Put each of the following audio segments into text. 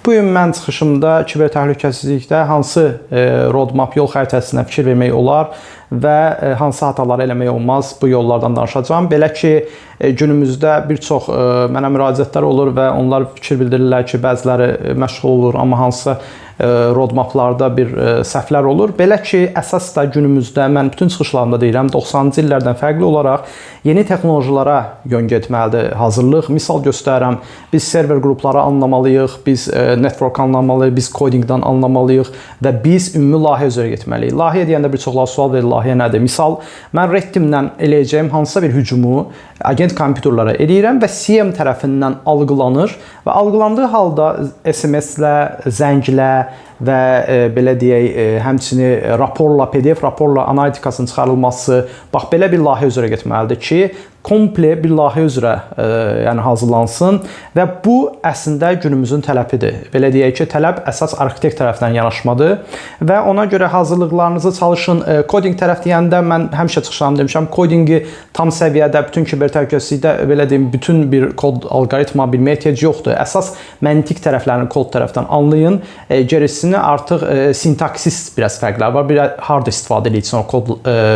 Bu gün mən çıxışımda kiber təhlükəsizlikdə hansı roadmap, yol xəritəsinə fikir vermək olar və hansı hataları eləmək olmaz, bu yollardan danışacağam. Belə ki, günümüzdə bir çox mənə müraciətlər olur və onlar fikir bildirirlər ki, bəziləri məşğul olur, amma hansısa roadmaplarda bir səhvlər olur. Belə ki, əsas da günümüzdə mən bütün çıxışlarımda deyirəm, 90-cı illərdən fərqli olaraq yeni texnologiyalara yön getməlidir hazırlıq. Misal göstərirəm, biz server qrupları anlamalıyıq, biz network anlamalıyıq, biz codingdən anlamalıyıq və biz ümumi layihə üzrə getməliyik. Layihə deyəndə bir çoxlar sual verir, layihə nədir? Misal, mən Red Teamdən eləyəcəyim hansısa bir hücumu agent kompüterlərə eləyirəm və CM tərəfindən algılanır və algılandığı halda SMS-lə, zənglə və belə deyək, həmçinin raporla, PDF raporla analitikasının çıxarılması, bax belə bir layihə üzrə getməlidir ki, komple bir layihə üzrə yəni hazırlansın və bu əslində günümüzün tələbidir. Belə deyək ki, tələb əsas arxitekt tərəfindən yanaşmadır və ona görə hazırlıqlarınızı çalışın. Coding tərəf deyəndə mən həmişə çıxışlarımda demişəm, codingi tam səviyyədə, bütün kiber təhlükəsizlikdə belə deyim, bütün bir kod alqoritma bilməyə ehtiyac yoxdur. Əsas məntiq tərəflərini kod tərəfdən anlayın. Gerisini artıq sintaksis biraz fərqlər var. Bir harda istifadə edəcəksən o kod,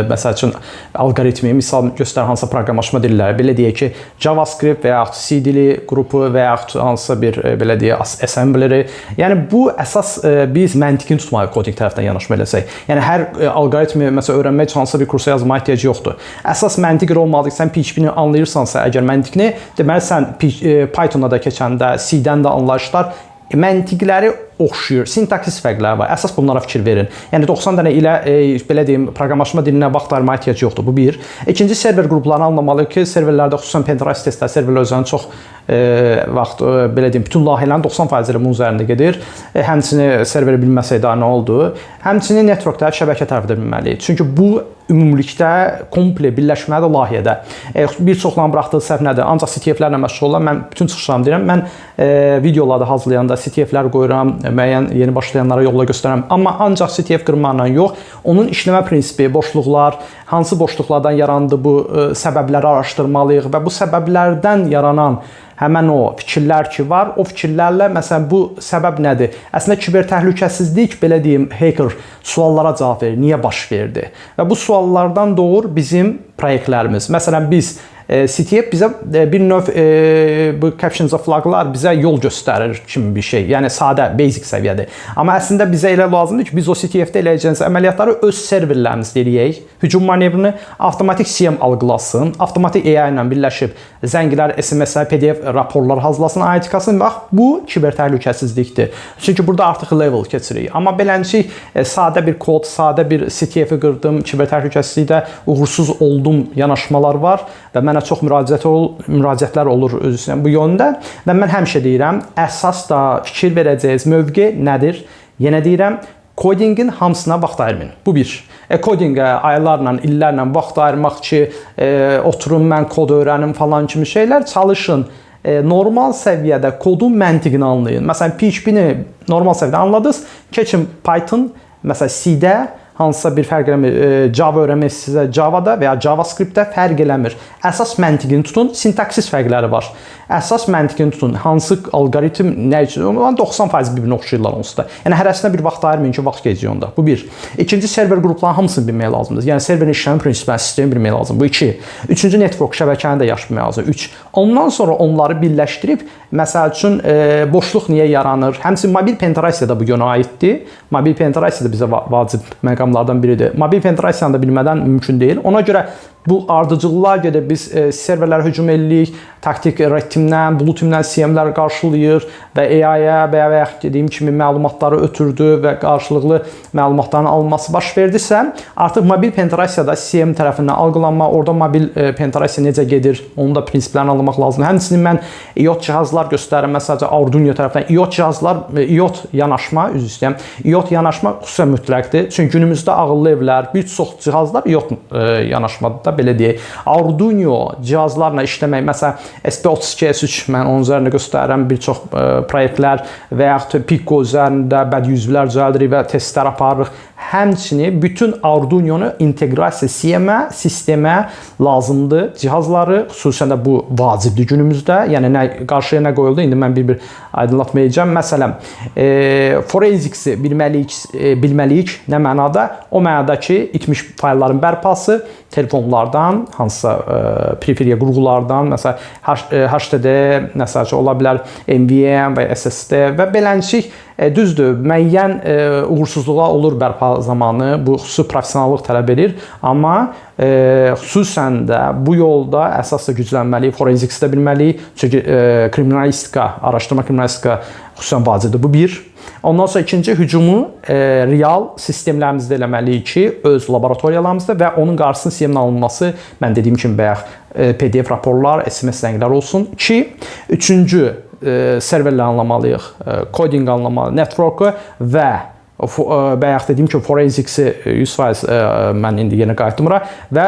məsəl üçün alqoritmi, misal göstər hansısa proqramlaşma dilləri, belə deyək ki, JavaScript və yaxud C dili qrupu və yaxud hansısa bir belə deyək assembleri. Yəni bu əsas biz məntiqini tutmalıyıq coding tərəfdən yanaşma eləsək. Yəni hər alqoritmi məsələn öyrənmək üçün hansısa bir kursa yazmaya ehtiyac yoxdur. Əsas məntiq olmalıdır. Sən PHP-ni anlayırsansa, əgər məntiqini, deməli sən Python-da da keçəndə C-dən də anlayışlar məntiqləri oxşuyur. Sintaksis fərqləri var. Əsas bunlara fikir verin. Yəni 90 dənə ilə belə deyim, proqramlaşma dilinə vaxt ayırmaya ehtiyac yoxdur. Bu bir. İkinci, server qruplarını anlamalıyıq ki, serverlərdə xüsusən Pentest testlər, serverlər özünün çox vaxt belə deyim, bütün layihələrin 90% bunun üzərində gedir. Həmçinin serveri bilməsək də nə oldu? Həmçinin network tərəf, şəbəkə tərəfi də bilməliyik. Çünki bu ümumilikdə komple birləşməlidir layihədə. Bir çoxların buraxdığı səhv nədir? Ancaq CTF-lərlə məşğul olan, mən bütün çıxışlarımı deyirəm, mən videolarda hazırlayanda CTF-lər qoyuram, müəyyən yeni başlayanlara yolla göstərəm. Amma ancaq CTF qırmaqla yox, onun işləmə prinsipi, boşluqlar, hansı boşluqlardan yarandı bu səbəbləri araşdırmalıyıq və bu səbəblərdən yaranan həmən o fikirlər ki var, o fikirlərlə məsələn bu səbəb nədir? Əslində kiber təhlükəsizlik, belə deyim, hacker suallara cavab verir, niyə baş verdi? Və bu suallardan doğur bizim proyektlərimiz. Məsələn biz CTF bizə bir növ bu captions of flaglar bizə yol göstərir kimi bir şey. Yəni sadə, basic səviyyədir. Amma əslində bizə elə lazımdır ki, biz o CTF-də eləyəcəyimiz əməliyyatları öz serverlərimizdə eləyək. Hücum manevrini avtomatik CM algılasın, avtomatik AI ilə birləşib zənglər, SMS-lər, PDF raporlar hazırlasın, analitikasın. Bax, bu kiber təhlükəsizlikdir. Çünki burada artıq level keçirik. Amma belənçik sadə bir kod, sadə bir CTF-i qırdım, kiber təhlükəsizlikdə uğursuz oldum yanaşmalar var və mənə çox müraciətlər olur özündən bu yöndə və mən həmişə deyirəm, əsas da fikir verəcəyiniz mövqe nədir? Yenə deyirəm, codingin hamısına vaxt ayırmayın. Bu bir. Codingə aylarla, illərlə vaxt ayırmaq ki, oturum mən kod öyrənim falan kimi şeylər çalışın. Normal səviyyədə kodun məntiqini anlayın. Məsələn, PHP-ni normal səviyyədə anladınız, keçin Python, məsələn C-də hansısa bir fərq eləmir. Java öyrənmək sizə Java-da və ya JavaScript-də fərq eləmir. Əsas məntiqini tutun, sintaksis fərqləri var. Əsas məntiqini tutun. Hansı alqoritm nə üçün? 90% bir-birinə oxşayırlar onsuz da. Yəni hərəsinə bir vaxt ayırmayın ki, vaxt gecikir onda. Bu bir. İkinci, server qruplarının hamısını bilmək lazımdır. Yəni serverin işləmə prinsipini, sistemi bilmək lazımdır. Bu iki. Üçüncü, network şəbəkəni də yaxşı bilmək lazımdır. Üç. Ondan sonra onları birləşdirib, məsəl üçün boşluq niyə yaranır? Həmçinin mobil penetrasiya da bu yönə aiddir. Mobil penetrasiya da bizə vacib məqamlardan biridir. Mobil penetrasiyanı da bilmədən mümkün deyil. Ona görə bu ardıcıllığa görə biz serverlərə hücum edirik, taktik Red Teamdən, Blue Teamdən CM-lər qarşılayır və AI-yə və ya dediyim kimi məlumatları ötürdü və qarşılıqlı məlumatların alınması baş verdisə, artıq mobil penetrasiyada CM tərəfindən algılanma, orada mobil penetrasiya necə gedir, onun da prinsiplərini anlamaq lazımdır. Həmçinin mən IoT cihazlar göstərirəm, məsələn Arduino tərəfindən IoT cihazlar, IoT yanaşma, üzr istəyirəm, IoT yanaşma xüsusən mütləqdir. Çünki günümüzdə ağıllı evlər, bir çox cihazlar IoT yanaşmadır. Belə deyək, Arduino cihazlarla işləmək, məsələn, SP32, S3 mən onun üzərində göstərirəm bir çox proyektlər və yaxud Pico üzərində bədii üzvlər düzəldirik və testlər aparırıq. Həmçinin bütün Arduino inteqrasiya sistemə lazımdır cihazları, xüsusən də bu vacibdir günümüzdə. Yəni qarşıya nə qoyuldu? İndi mən bir aydınlatmayacağım. Məsələn, forensics bilməliyik nə mənada? O mənada ki, itmiş faylların bərpası telefonlardan, hansısa periferiya qurğulardan, məsələn, HDD, məsələn, ola bilər NVMe və SSD və beləncik. Düzdür, müəyyən uğursuzluqlar olur bərpa zamanı, bu xüsusi professionallıq tələb edir, amma xüsusən də bu yolda əsas da güclənməliyik, forensics də bilməliyik, çünki kriminalistika, araşdırma kriminalistika xüsusən vacibdir, bu bir. Ondan sonra ikinci, hücumu real sistemlərimizdə eləməliyik ki, öz laboratoriyalarımızda və onun qarşısının sistemin alınması, mən dediyim kimi bayaq PDF raporlar, SMS zənglər olsun ki, üçüncü, serverlə anlamalıyıq, coding anlamalıyıq, networku və bayaq dediyim ki, forensics-i 100% mən indi yenə qayıtmıra və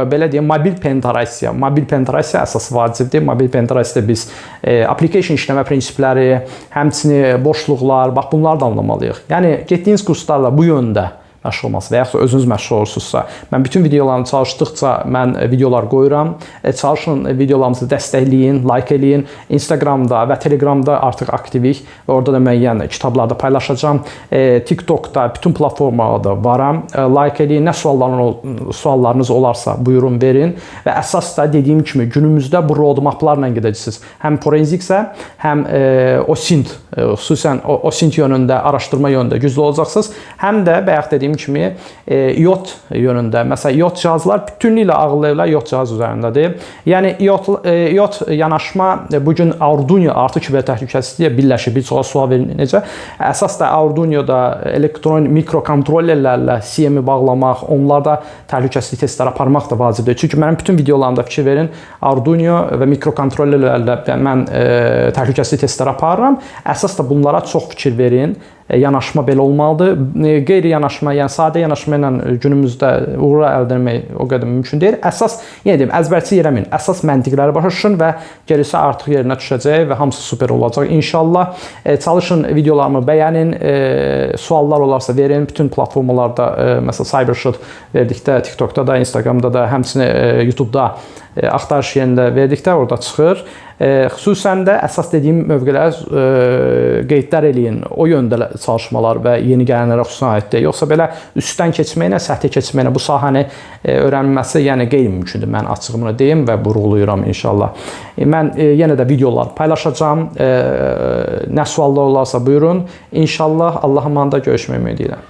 belə deyim, mobil pentarasiya. Mobil pentarasiya əsas vacibdir. Mobil pentarasiyada biz application işləmə prinsipləri, həmçinin boşluqlar, bax bunları da anlamalıyıq. Yəni, getdiyiniz kurslarla bu yöndə məşğul olması və yaxud da özünüz məşğul olursunuzsa, mən bütün videolarımı çalışdıqca mən videolar qoyuram. Çalışın videolarımızı dəstəkləyin, like eləyin. Instagramda və Telegramda artıq aktivik və orada da müəyyən kitablarda paylaşacağam. TikTokda, bütün platformalarda varam. Like eləyin. Nə suallarınız olarsa buyurun verin və əsas da dediyim kimi günümüzdə bu roadmaplarla gedəcəksiniz. Həm forensiksə, həm OSINT, xüsusən OSINT yönündə, araşdırma yönündə güclü olacaqsınız. Həm də bayaq dediyim kimi IoT yönündə, məsələn, IoT cihazlar bütünlüklə ağıllı evlər IoT cihaz üzərindədir. Yəni IoT yanaşma bugün Arduino artı kiber təhlükəsizliyə birləşib. Bir çox sual verin necə? Əsas da Arduinoda elektron mikrokontrollerlərlə CM-i bağlamaq, onlarda təhlükəsizlik testləri aparmaq da vacibdir. Çünki mənim bütün videolarımda fikir verin, Arduino və mikrokontrollerlərlə mən təhlükəsizlik testləri aparıram. Əsas da bunlara çox fikir verin. Yanaşma belə olmalıdır. Qeyri yanaşma, yəni sadə yanaşma ilə günümüzdə uğur əldə etmək o qədər mümkün deyil. Əsas, yenə deyim, əzbərçi yerəmin. Əsas məntiqləri başa düşün və gerisi artıq yerinə düşəcək və hamısı super olacaq. İnşallah çalışın videolarımı bəyənin, suallar olarsa verin. Bütün platformalarda, məsələn, CyberShot verdikdə, TikTokda da, Instagramda da, həmçinin YouTube'da axtarış yerində verdikdə orada çıxır. Xüsusən də əsas dediyim mövqelər qeydlər eləyin. O yöndə çalışmalar və yeni gələnlərə xüsusən aiddir. Yoxsa belə üstdən keçməklə, səthi keçməklə bu sahəni öyrənilməsi yəni qeyri-mümkündür. Mən açığımını deyim və vurğulayıram inşallah. Mən yenə də videolar paylaşacağam. Nə suallar olarsa buyurun. İnşallah Allah amanında görüşmək ümidi ilə.